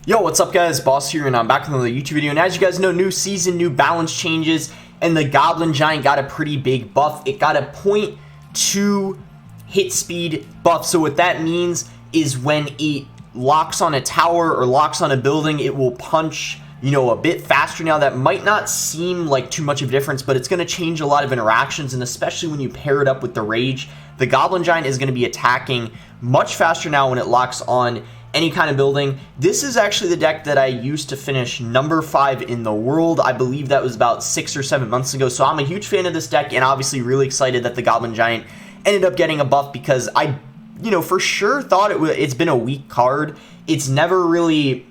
Yo, what's up guys, Boss here, and I'm back with another YouTube video. And as you guys know, new season, new balance changes, and the Goblin Giant got a pretty big buff. It got a 0.2 hit speed buff. So what that means is when it locks on a tower or locks on a building, it will punch, a bit faster. Now that might not seem like too much of a difference, but it's going to change a lot of interactions, and especially when you pair it up with the Rage, the Goblin Giant is going to be attacking much faster now when it locks on any kind of building. This is actually the deck that I used to finish number 5 in the world. I believe that was about 6 or 7 months ago, so I'm a huge fan of this deck, and obviously really excited that the Goblin Giant ended up getting a buff, because I, for sure thought it's been a weak card. It's never really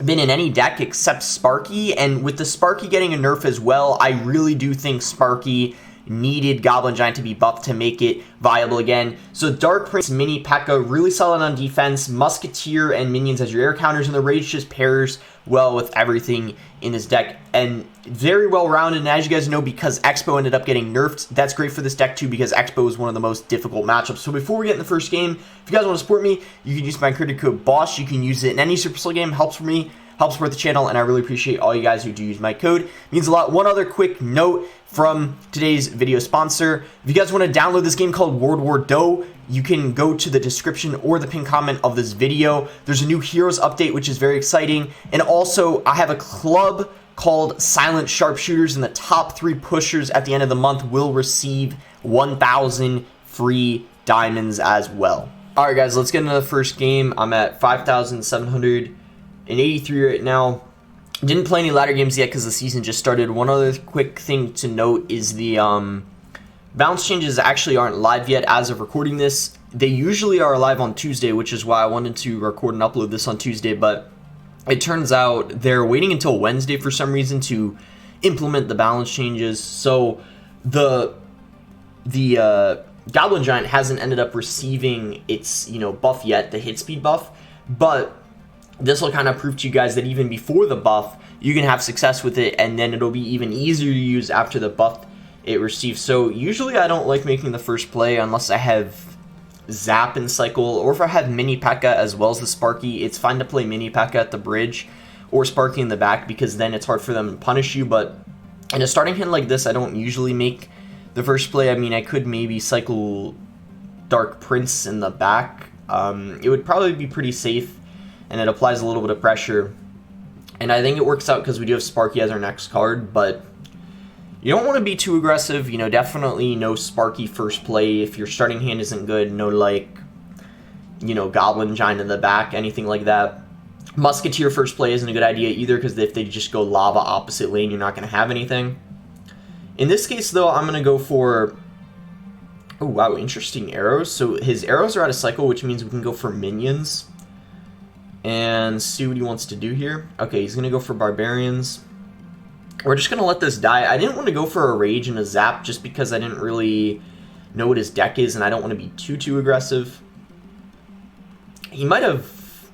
been in any deck except Sparky, and with the Sparky getting a nerf as well, I really do think Sparky needed Goblin Giant to be buffed to make it viable again. So Dark Prince, Mini P.E.K.K.A, really solid on defense, Musketeer and Minions as your air counters, and the Rage just pairs well with everything in this deck, and very well rounded. And as you guys know, because Expo ended up getting nerfed, that's great for this deck too, because Expo is one of the most difficult matchups. So before we get in the first game, if you guys want to support me, you can use my credit code BOSS. You can use it in any Supercell game. Helps for me, helps support the channel, and I really appreciate all you guys who do use my code. It means a lot. One other quick note from today's video sponsor: if you guys want to download this game called World War Doe, you can go to the description or the pinned comment of this video. There's a new Heroes update, which is very exciting, and also I have a club called Silent Sharpshooters, and the top 3 pushers at the end of the month will receive 1,000 free diamonds as well. Alright guys, let's get into the first game. I'm at 5,783 right now. Didn't play any ladder games yet because the season just started. One other quick thing to note is the balance changes actually aren't live yet as of recording this. They usually are live on Tuesday, which is why I wanted to record and upload this on Tuesday, but it turns out they're waiting until Wednesday for some reason to implement the balance changes. So the Goblin Giant hasn't ended up receiving its buff yet, the hit speed buff, but this will kind of prove to you guys that even before the buff, you can have success with it, and then it'll be even easier to use after the buff it receives. So usually I don't like making the first play unless I have Zap and Cycle, or if I have Mini P.E.K.K.A as well as the Sparky. It's fine to play Mini P.E.K.K.A at the bridge or Sparky in the back, because then it's hard for them to punish you. But in a starting hand like this, I don't usually make the first play. I mean, I could maybe cycle Dark Prince in the back. It would probably be pretty safe, and it applies a little bit of pressure. And I think it works out because we do have Sparky as our next card, but you don't want to be too aggressive. Definitely no Sparky first play if your starting hand isn't good. No, Goblin Giant in the back, anything like that. Musketeer first play isn't a good idea either, because if they just go lava opposite lane, you're not going to have anything. In this case, though, I'm going to go for... Oh, wow, interesting arrows. So his arrows are out of cycle, which means we can go for minions and see what he wants to do here. Okay, he's going to go for barbarians. We're just going to let this die. I didn't want to go for a Rage and a Zap just because I didn't really know what his deck is, and I don't want to be too aggressive. He might have,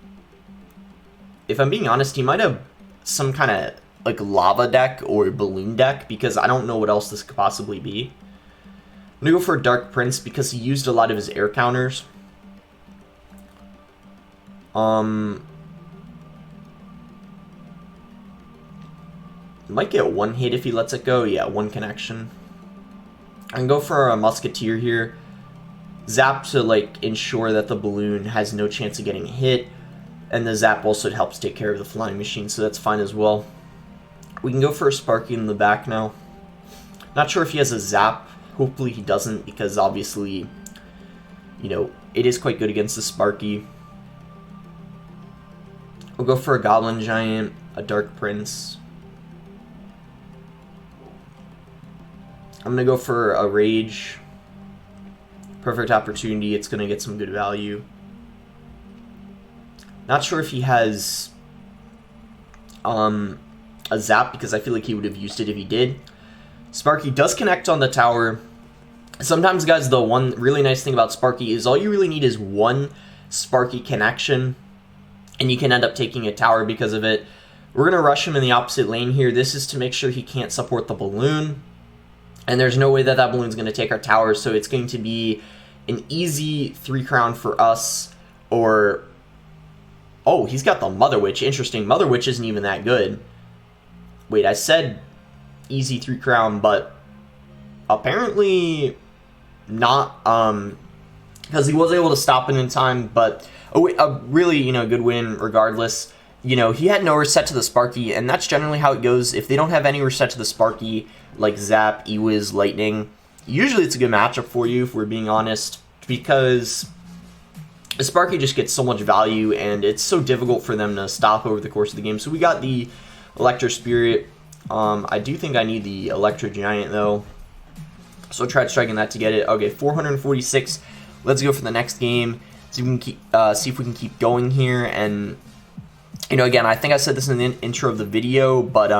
if I'm being honest, he might have some kind of lava deck or balloon deck, because I don't know what else this could possibly be. I'm going to go for a Dark Prince because he used a lot of his air counters. Might get one hit if he lets it go. Yeah, one connection. I can go for a Musketeer here. Zap to ensure that the balloon has no chance of getting hit. And the Zap also helps take care of the flying machine, so that's fine as well. We can go for a Sparky in the back now. Not sure if he has a Zap. Hopefully he doesn't, because obviously, it is quite good against the Sparky. We'll go for a Goblin Giant, a Dark Prince. I'm going to go for a Rage. Perfect opportunity. It's going to get some good value. Not sure if he has a Zap, because I feel like he would have used it if he did. Sparky does connect on the tower. Sometimes, guys, the one really nice thing about Sparky is all you really need is one Sparky connection, and you can end up taking a tower because of it. We're going to rush him in the opposite lane here. This is to make sure he can't support the balloon. And there's no way that that balloon's going to take our tower, so it's going to be an easy 3 crown for us, or Oh, he's got the Mother Witch. Interesting. Mother Witch isn't even that good. Wait, I said easy 3 crown, but apparently not, because he was able to stop it in time, but a really, you know, good win regardless. You know, he had no reset to the Sparky, and that's generally how it goes. If they don't have any reset to the Sparky, like Zap, E-Wiz, Lightning, usually it's a good matchup for you, if we're being honest, because the Sparky just gets so much value, and it's so difficult for them to stop over the course of the game. So we got the Electro Spirit. I do think I need the Electro Giant, though. So I tried striking that to get it. Okay, 446. Let's go for the next game. See if we can keep, see if we can keep going here. And, you know, again, I think I said this in the intro of the video, but,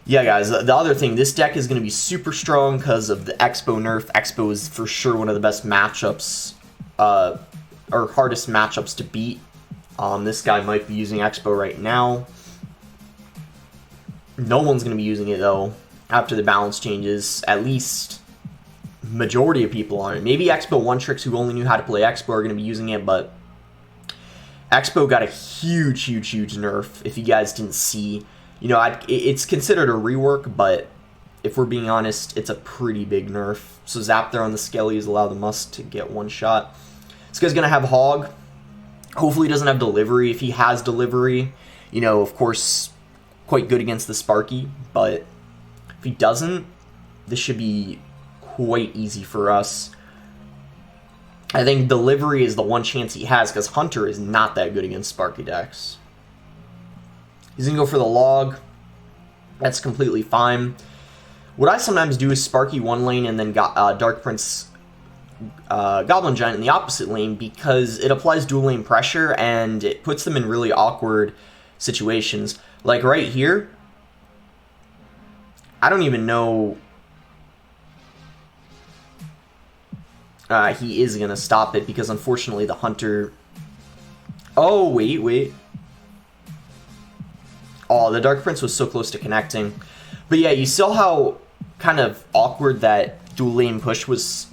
yeah, guys, the other thing, this deck is going to be super strong because of the Expo nerf. Expo is for sure one of the best matchups, or hardest matchups to beat. This guy might be using Expo right now. No one's going to be using it, though, after the balance changes. At least majority of people aren't. Maybe Expo one-tricks who only knew how to play Expo are going to be using it, but Expo got a huge, huge, huge nerf, if you guys didn't see. You know, it's considered a rework, but if we're being honest, it's a pretty big nerf. So Zap there on the Skellies allow the Musk to get one shot. This guy's going to have Hog. Hopefully he doesn't have Delivery. If he has Delivery, you know, of course, quite good against the Sparky, but if he doesn't, this should be quite easy for us. I think Delivery is the one chance he has, because Hunter is not that good against Sparky decks. He's going to go for the Log. That's completely fine. What I sometimes do is Sparky one lane and then Dark Prince Goblin Giant in the opposite lane, because it applies dual lane pressure and it puts them in really awkward situations. Like right here, I don't even know. He is going to stop it because unfortunately the Hunter... Oh, wait. Oh, the Dark Prince was so close to connecting. But yeah, you saw how kind of awkward that dual lane push was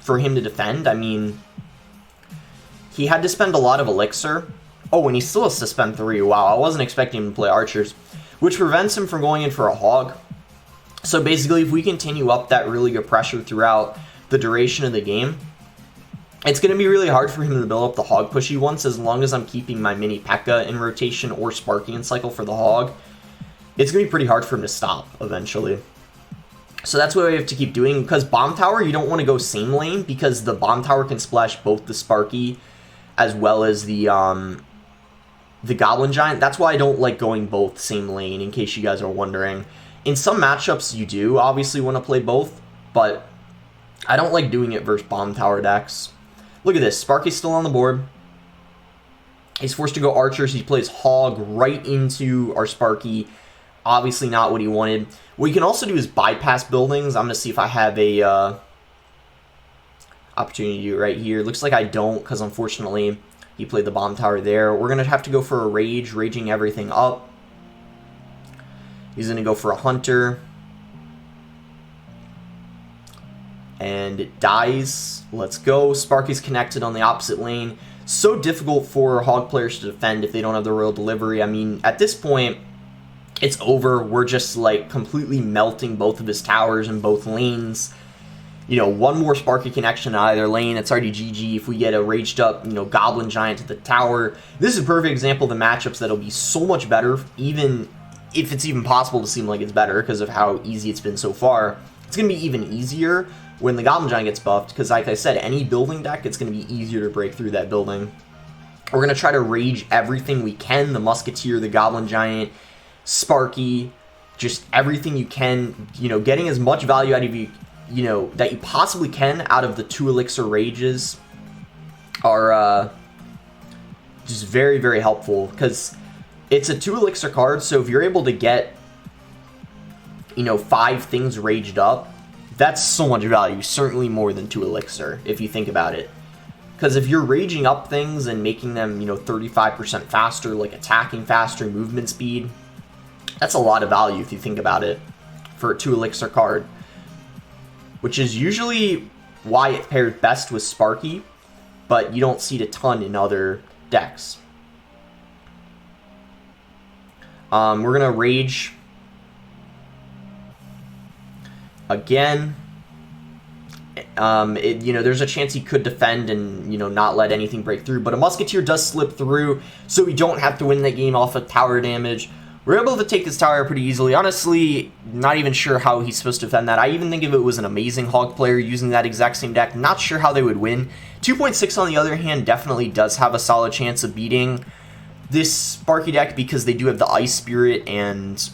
for him to defend. I mean, he had to spend a lot of elixir. Oh, and he still has to spend 3. Wow, I wasn't expecting him to play archers, which prevents him from going in for a hog. So basically, if we continue up that really good pressure throughout the duration of the game, it's going to be really hard for him to build up the hog push he wants, as long as I'm keeping my mini P.E.K.K.A. in rotation or Sparky in cycle for the hog. It's going to be pretty hard for him to stop eventually. So that's what we have to keep doing, because Bomb Tower, you don't want to go same lane, because the Bomb Tower can splash both the Sparky as well as the Goblin Giant. That's why I don't like going both same lane, in case you guys are wondering. In some matchups, you do obviously want to play both, but I don't like doing it versus Bomb Tower decks. Look at this. Sparky's still on the board. He's forced to go archers. He plays Hog right into our Sparky. Obviously not what he wanted. What you can also do is bypass buildings. I'm going to see if I have a opportunity to do it right here. Looks like I don't, because unfortunately he played the Bomb Tower there. We're going to have to go for a Rage, raging everything up. He's going to go for a Hunter. And it dies. Let's go. Sparky's connected on the opposite lane. So difficult for Hog players to defend if they don't have the Royal Delivery. I mean, at this point, it's over. We're just, like, completely melting both of his towers in both lanes. You know, one more Sparky connection in either lane, it's already GG. If we get a raged up, you know, Goblin Giant to the tower. This is a perfect example of the matchups that'll be so much better, even if it's even possible to seem like it's better, because of how easy it's been so far. It's going to be even easier when the Goblin Giant gets buffed, because like I said, any building deck, it's going to be easier to break through that building. We're going to try to rage everything we can, the Musketeer, the Goblin Giant, Sparky, just everything you can, you know, getting as much value out of you, you know, that you possibly can out of the 2 elixir rages are just very, very helpful, because it's a 2 elixir card, so if you're able to get, you know, 5 things raged up, that's so much value, certainly more than 2 elixir, if you think about it. Because if you're raging up things and making them, you know, 35% faster, like attacking faster, movement speed, that's a lot of value if you think about it for a 2 elixir card. Which is usually why it pairs best with Sparky. but you don't see it a ton in other decks. We're going to Rage again. There's a chance he could defend and, not let anything break through, but a Musketeer does slip through, so we don't have to win the game off of tower damage. We're able to take this tower pretty easily. Honestly, not even sure how he's supposed to defend that. I even think if it was an amazing Hog player using that exact same deck, not sure how they would win. 2.6 on the other hand definitely does have a solid chance of beating this Sparky deck because they do have the Ice Spirit and,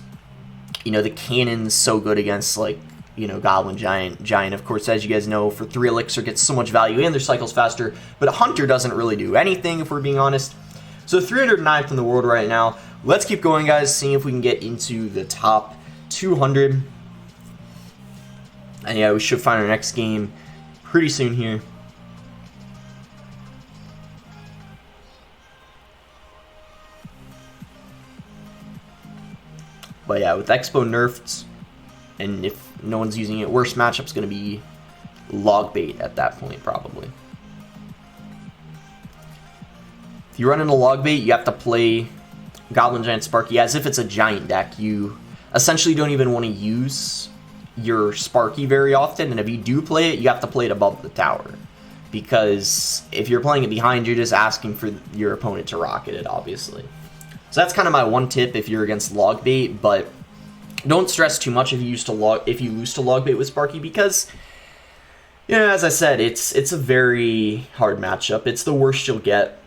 the Cannon's so good against, Goblin, Giant, of course, as you guys know, for 3 Elixir gets so much value and their cycles faster, but a Hunter doesn't really do anything, if we're being honest. So 309th in the world right now. Let's keep going, guys, seeing if we can get into the top 200. And yeah, we should find our next game pretty soon here. But yeah, with Expo nerfed, and if no one's using it, worst matchup's going to be Log Bait at that point, probably. If you run into Log Bait, you have to play Goblin, Giant, Sparky as if it's a Giant deck. You essentially don't even want to use your Sparky very often, and if you do play it, you have to play it above the tower. Because if you're playing it behind, you're just asking for your opponent to rocket it, obviously. So that's kind of my one tip if you're against Log Bait, but don't stress too much if you lose to Log Bait with Sparky, because, as I said, it's a very hard matchup. It's the worst you'll get.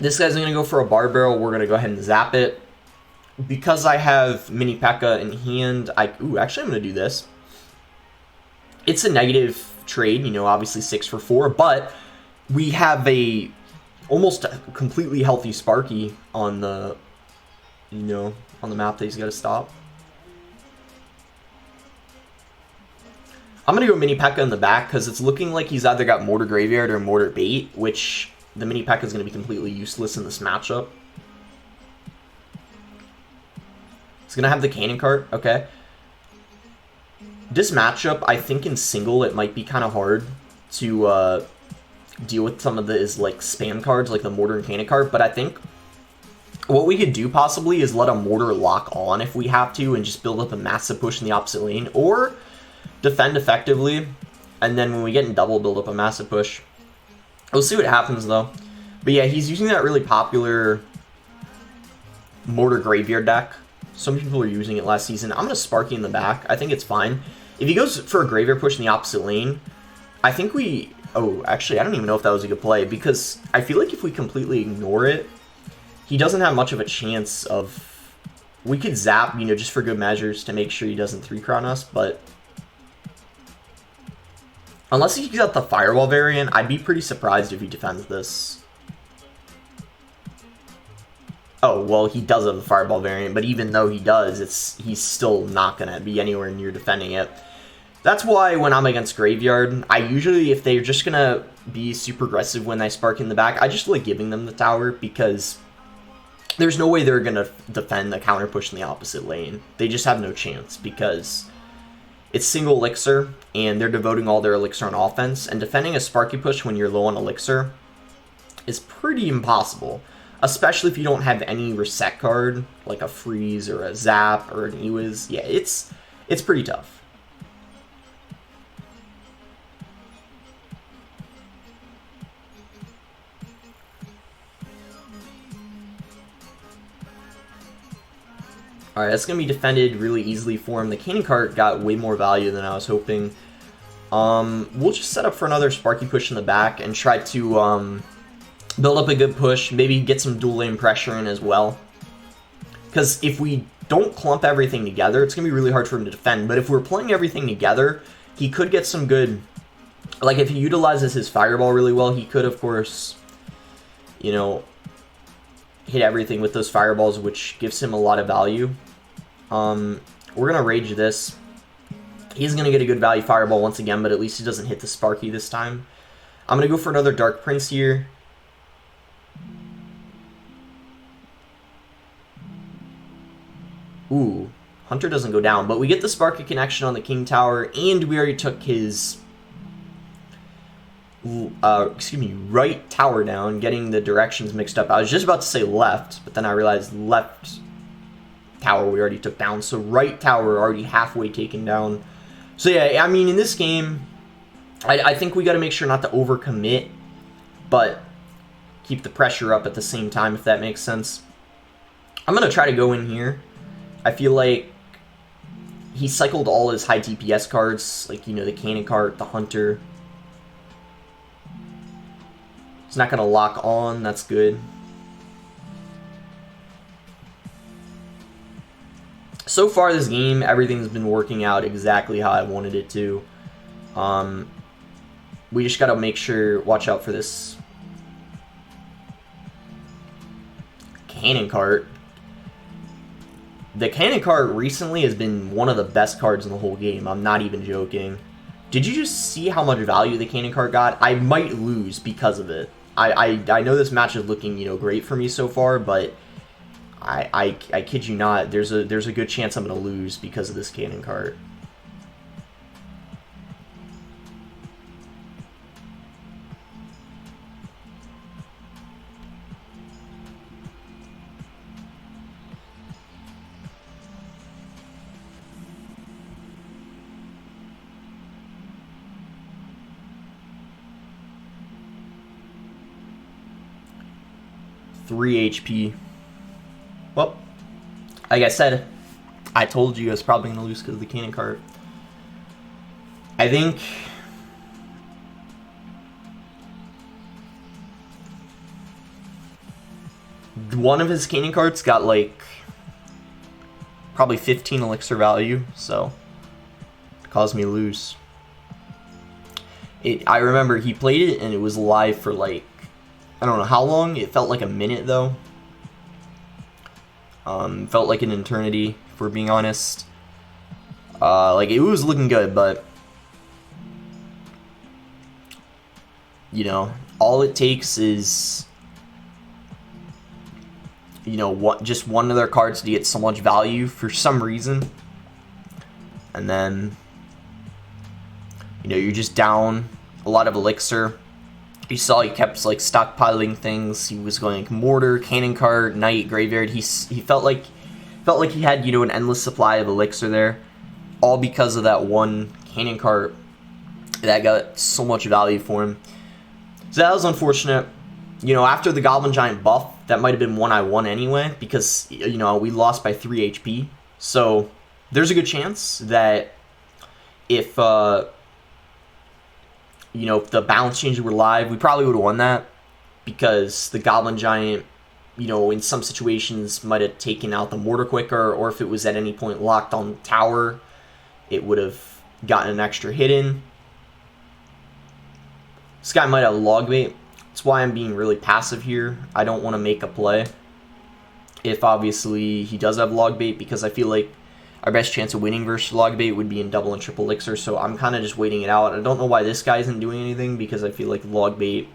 This guy's going to go for a Bar Barrel. We're going to go ahead and zap it. Because I have Mini P.E.K.K.A. in hand, actually I'm going to do this. It's a negative trade, obviously 6 for 4, but we have a almost completely healthy Sparky on the, on the map that he's got to stop. I'm going to go Mini P.E.K.K.A. in the back because it's looking like he's either got Mortar Graveyard or Mortar Bait, which the Mini P.E.K.K.A. is going to be completely useless in this matchup. It's going to have the Cannon Cart, okay. This matchup, I think in single, it might be kind of hard to deal with some of the spam cards, like the Mortar and Cannon Cart, but I think what we could do possibly is let a Mortar lock on if we have to and just build up a massive push in the opposite lane, or defend effectively, and then when we get in double, build up a massive push. We'll see what happens, though. But yeah, he's using that really popular Mortar Graveyard deck. Some people are using it last season. I'm going to Sparky in the back. I think it's fine. If he goes for a Graveyard push in the opposite lane, I think we... Oh, actually, I don't even know if that was a good play, because I feel like if we completely ignore it, he doesn't have much of a chance of... We could zap, just for good measures to make sure he doesn't 3-crown us, but... Unless he got the Firewall variant, I'd be pretty surprised if he defends this. Oh, well, he does have the Fireball variant, but even though he does, he's still not going to be anywhere near defending it. That's why when I'm against Graveyard, I usually, if they're just going to be super aggressive when I Spark in the back, I just like giving them the tower, because there's no way they're going to defend the counter push in the opposite lane. They just have no chance, because it's single Elixir, and they're devoting all their Elixir on offense, and defending a Sparky push when you're low on Elixir is pretty impossible, especially if you don't have any reset card, like a Freeze or a Zap or an Ewiz. Yeah, it's pretty tough. Alright, that's going to be defended really easily for him. The Cannon Cart got way more value than I was hoping. We'll just set up for another Sparky push in the back and try to build up a good push. Maybe get some dual lane pressure in as well. Because if we don't clump everything together, it's going to be really hard for him to defend. But if we're playing everything together, he could get some good... Like, if he utilizes his Fireball really well, he could, of course, hit everything with those Fireballs, which gives him a lot of value. We're going to Rage this. He's going to get a good value Fireball once again, but at least he doesn't hit the Sparky this time. I'm going to go for another Dark Prince here. Ooh, Hunter doesn't go down, but we get the Sparky connection on the King Tower, and we already took his excuse me, right tower down, getting the directions mixed up. I was just about to say left, but then I realized left tower we already took down. So right tower already halfway taken down. So yeah, I mean, in this game, I think we got to make sure not to overcommit, but keep the pressure up at the same time, if that makes sense. I'm going to try to go in here. I feel like he cycled all his high DPS cards, like, you know, the Cannon Cart, the Hunter. It's not going to lock on. That's good. So far this game, everything's been working out exactly how I wanted it to. We just got to make sure, watch out for this Cannon Cart. The Cannon Cart recently has been one of the best cards in the whole game. I'm not even joking. Did you just see how much value the Cannon Cart got? I might lose because of it. I know this match is looking, you know, great for me so far, but I kid you not, there's a good chance I'm gonna lose because of this Cannon Cart. Three HP. Well, like I said, I told you I was probably going to lose because of the Cannon Cart. I think one of his Cannon Carts got like probably 15 elixir value, so it caused me to lose. I remember he played it and it was live for like, I don't know how long. It felt like a minute though. Felt like an eternity, if we're being honest. Like, it was looking good, but you know, all it takes is, you know, just one of their cards to get so much value for some reason, and then, you know, you're just down a lot of elixir. You saw he kept like stockpiling things. He was going like Mortar, Cannon Cart, Knight, Graveyard. He felt like he had, you know, an endless supply of elixir there, all because of that one Cannon Cart that got so much value for him. So that was unfortunate. You know, after the Goblin Giant buff, that might have been one I won anyway, because, you know, we lost by 3 HP. So there's a good chance that if you know, if the balance changes were live, we probably would have won that, because the Goblin Giant, you know, in some situations might have taken out the Mortar quicker, or if it was at any point locked on tower, it would have gotten an extra hit in. This guy might have log bait. That's why I'm being really passive here. I don't want to make a play if obviously he does have log bait, because I feel like our best chance of winning versus log bait would be in double and triple elixir, so I'm kind of just waiting it out. I don't know why this guy isn't doing anything, because I feel like log bait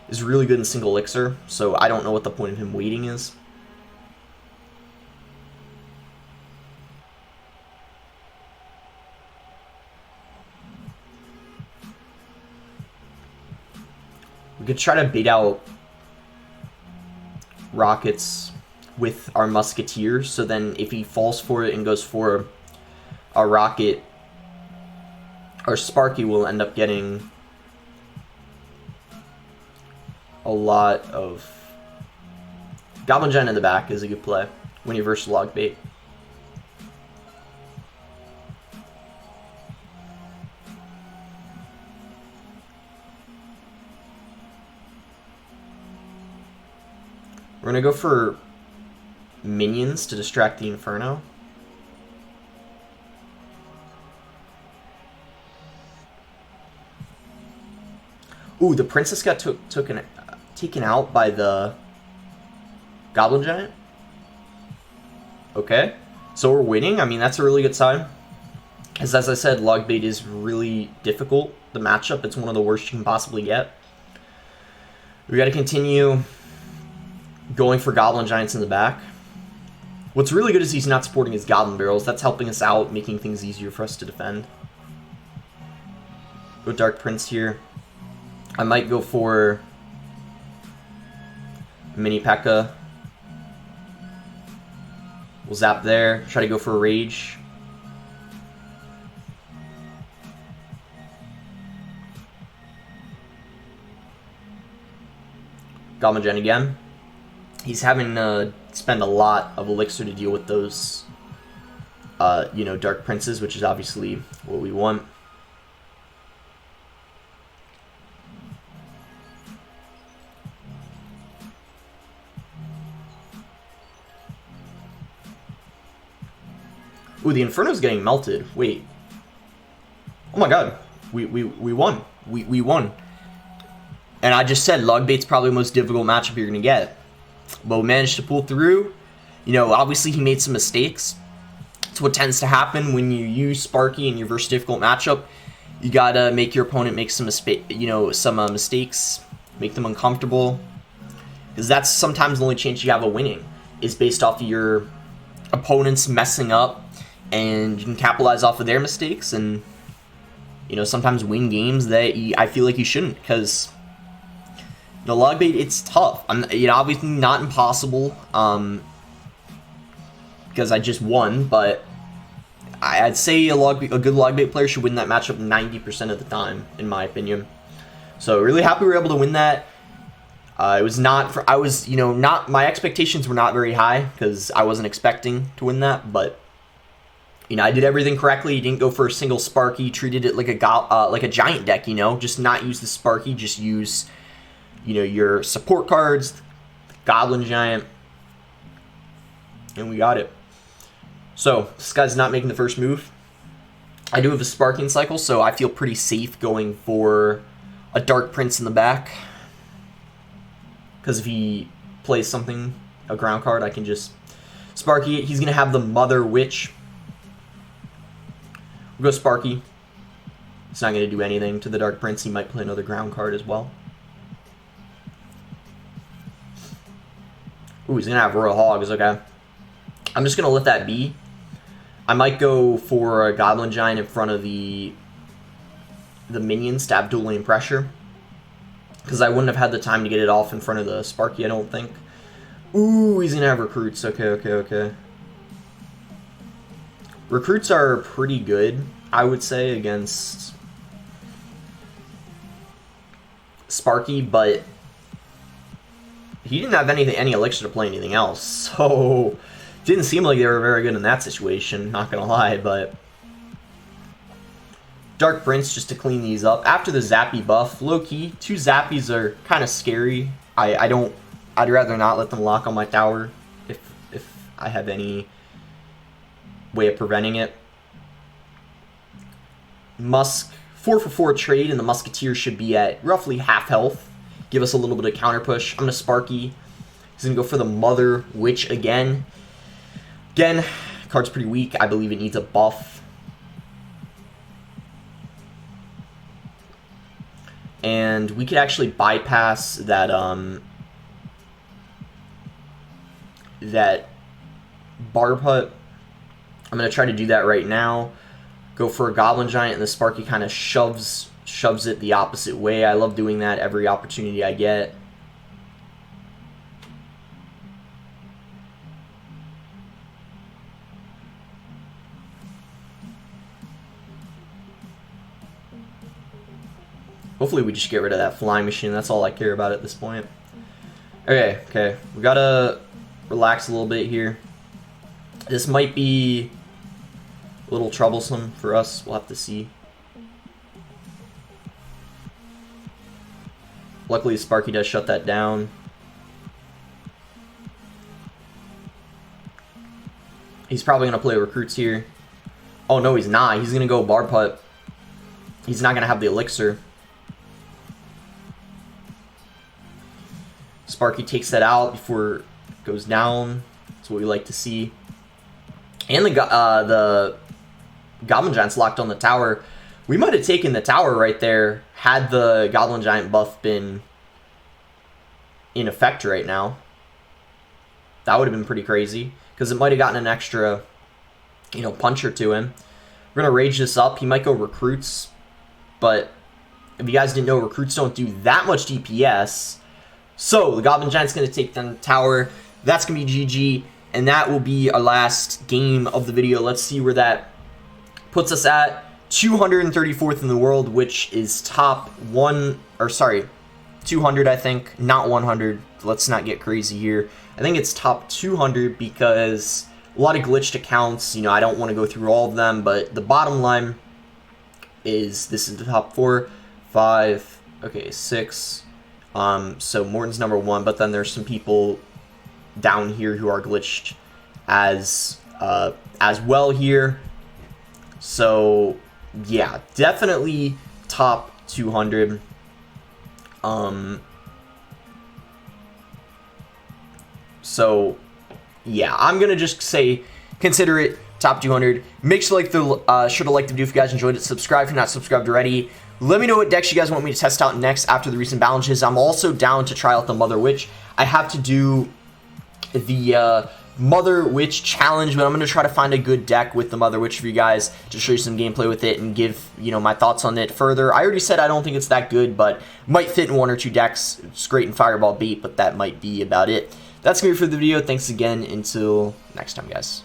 is really good in single elixir, so I don't know what the point of him waiting is. We could try to bait out rockets with our musketeers, so then if he falls for it and goes for a rocket, our Sparky will end up getting a lot of Goblin Giant in the back is a good play when you versus log bait. We're gonna go for minions to distract the Inferno. Ooh, the princess got taken out by the Goblin Giant. Okay, so we're winning. I mean, that's a really good sign. Because as I said, log bait is really difficult. The matchup, it's one of the worst you can possibly get. We got to continue going for Goblin Giants in the back. What's really good is he's not supporting his Goblin Barrels. That's helping us out, making things easier for us to defend. Go Dark Prince here. I might go for Mini P.E.K.K.A. We'll zap there. Try to go for a Rage. Goblin Gen again. He's having to spend a lot of elixir to deal with those, you know, Dark Princes, which is obviously what we want. Ooh, the Inferno's getting melted. Wait. Oh my god. We won. We won. And I just said Logbait's probably the most difficult matchup you're going to get. But we managed to pull through. You know, obviously he made some mistakes. It's what tends to happen when you use Sparky in your versus difficult matchup. You got to make your opponent make some mistakes, make them uncomfortable. Because that's sometimes the only chance you have of winning, is based off of your opponents messing up. And you can capitalize off of their mistakes and, you know, sometimes win games that I feel like you shouldn't, because the Logbait, it's tough. You know, obviously not impossible, because I just won, but I'd say a good Logbait player should win that matchup 90% of the time, in my opinion. So really happy we were able to win that. It was not for, you know, my expectations were not very high, because I wasn't expecting to win that, but you know, I did everything correctly. You didn't go for a single Sparky. Treated it like a giant deck, you know. Just not use the Sparky. Just use, you know, your support cards, Goblin Giant, and we got it. So this guy's not making the first move. I do have a Sparking cycle, so I feel pretty safe going for a Dark Prince in the back. Because if he plays something, a ground card, I can just Sparky it. He's gonna have the Mother Witch. We'll go Sparky. It's not going to do anything to the Dark Prince. He might play another ground card as well. Ooh, he's going to have Royal Hogs. Okay. I'm just going to let that be. I might go for a Goblin Giant in front of the minions to have dual lane pressure, because I wouldn't have had the time to get it off in front of the Sparky, I don't think. Ooh, he's going to have Recruits. Okay. Recruits are pretty good, I would say, against Sparky, but he didn't have any elixir to play anything else, so didn't seem like they were very good in that situation, not gonna lie. But Dark Prince just to clean these up. After the Zappy buff, low-key, 2 Zappies are kind of scary. I'd rather not let them lock on my tower if I have any way of preventing it. Musk, 4-for-4 trade, and the Musketeer should be at roughly half health. Give us a little bit of counter push. I'm going to Sparky. He's going to go for the Mother Witch again. Again, card's pretty weak. I believe it needs a buff. And we could actually bypass that, that Barb Hut. I'm going to try to do that right now. Go for a Goblin Giant, and the Sparky kind of shoves it the opposite way. I love doing that every opportunity I get. Hopefully we just get rid of that flying machine. That's all I care about at this point. Okay. We gotta relax a little bit here. This might be a little troublesome for us. We'll have to see. Luckily, Sparky does shut that down. He's probably going to play Recruits here. Oh, no, he's not. He's going to go Barb Hut. He's not going to have the Elixir. Sparky takes that out before it goes down. That's what we like to see. And the Goblin Giant's locked on the tower. We might have taken the tower right there had the Goblin Giant buff been in effect right now. That would have been pretty crazy, because it might have gotten an extra, puncher to him. We're going to rage this up. He might go Recruits, but If you guys didn't know, recruits don't do that much DPS. So the Goblin Giant's going to take down the tower. That's going to be GG, and that will be our last game of the video. Let's see where that puts us at. 234th in the world, which is top 200, I think, not 100. Let's not get crazy here. I think it's top 200 because a lot of glitched accounts. You know, I don't want to go through all of them, but the bottom line is this is the top 4, 5, okay, 6. So Morton's number 1, but then there's some people down here who are glitched as well here. So yeah, definitely top 200. So yeah, I'm gonna just say consider it top 200. Make sure to like the video if you guys enjoyed it. Subscribe if you're not subscribed already. Let me know what decks you guys want me to test out next after the recent balances. I'm also down to try out the Mother Witch. I have to do the Mother Witch challenge, but I'm going to try to find a good deck with the Mother Witch for you guys to show you some gameplay with it and give, you know, my thoughts on it further. I already said I don't think it's that good, but might fit in 1 or 2 decks. It's great in Fireball Bait, but that might be about it. That's going to be it for the video. Thanks again. Until next time, guys.